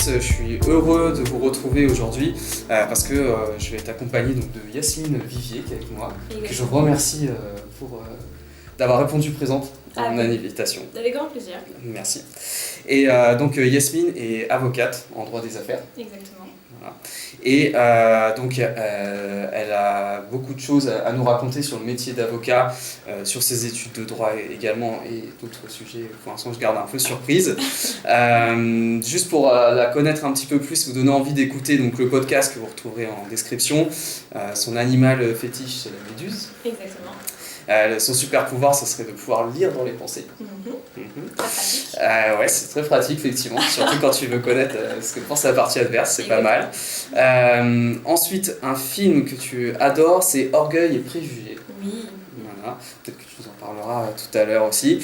auditrices, je suis heureux de vous retrouver aujourd'hui parce que je vais être accompagné donc, de Yasmine Vivier qui est avec moi, que je remercie d'avoir répondu présente à mon invitation. Avec grand plaisir. Merci. Et donc Yasmine est avocate en droit des affaires. Exactement. Voilà. Et donc elle a beaucoup de choses à nous raconter sur le métier d'avocat, sur ses études de droit également et d'autres sujets. Pour l'instant, je garde un peu surprise. Juste pour la connaître un petit peu plus, vous donner envie d'écouter donc, le podcast que vous retrouverez en description. Son animal fétiche, c'est la méduse. Exactement. Son super pouvoir, ce serait de pouvoir lire dans les pensées. Très pratique. Ouais, c'est très pratique, effectivement, surtout quand tu veux connaître ce que pense la partie adverse, c'est pas mal. Ensuite, un film que tu adores, c'est Orgueil et Préjugés. Oui. Voilà. Peut-être que tu nous en parleras tout à l'heure aussi.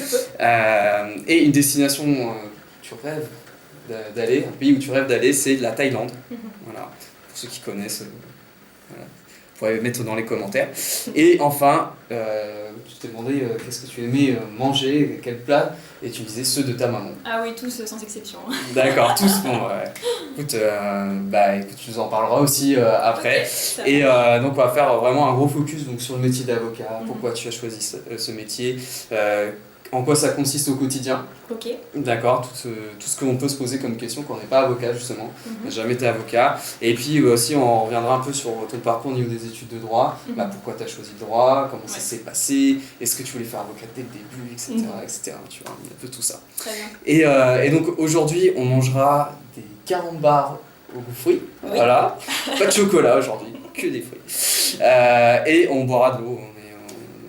Et une destination que tu rêves d'aller, un pays où tu rêves d'aller, c'est la Thaïlande. Voilà. Pour ceux qui connaissent, voilà. Vous pourrez mettre dans les commentaires. Et enfin, tu t'es demandé qu'est-ce que tu aimais manger, quel plat, et tu disais ceux de ta maman. Ah oui, tous sans exception. D'accord, tous. Bon, ouais. Écoute, tu nous en parleras aussi après. Okay, et donc, on va faire vraiment un gros focus donc, sur le métier d'avocat, pourquoi tu as choisi ce métier, en quoi ça consiste au quotidien. Ok. D'accord, tout ce qu'on peut se poser comme question quand on n'est pas avocat justement, on n'a jamais été avocat. Et puis aussi on reviendra un peu sur ton parcours au niveau des études de droit, pourquoi tu as choisi le droit, comment ça s'est passé, est-ce que tu voulais faire avocat dès le début, etc. etc. Tu vois, un peu tout ça. Très bien. Et donc aujourd'hui on mangera des carambars au goût fruits, voilà, pas de chocolat aujourd'hui, que des fruits. Et on boira de l'eau.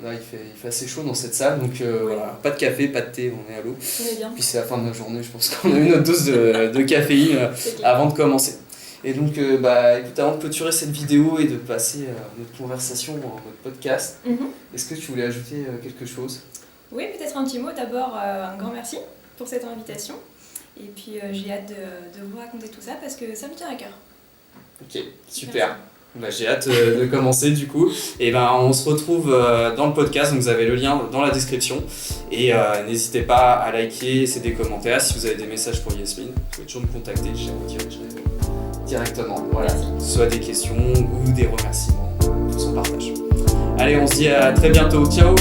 Là, il fait assez chaud dans cette salle, donc voilà, pas de café, pas de thé, on est à l'eau. On est bien. Puis c'est la fin de la journée, je pense qu'on a eu notre dose de caféine avant de commencer. Et donc, écoute, avant de clôturer cette vidéo et de passer notre conversation, notre podcast, est-ce que tu voulais ajouter quelque chose ? Oui, peut-être un petit mot. D'abord, un grand merci pour cette invitation. Et puis, j'ai hâte de vous raconter tout ça parce que ça me tient à cœur. Ok, super. J'ai hâte de commencer du coup. Et on se retrouve dans le podcast, donc vous avez le lien dans la description. Et n'hésitez pas à liker, laisser des commentaires. Si vous avez des messages pour Yasmine, vous pouvez toujours me contacter, je vous redirigerai directement. Voilà. Que ce soit des questions ou des remerciements, tout son partage. Allez, on se dit à très bientôt. Ciao!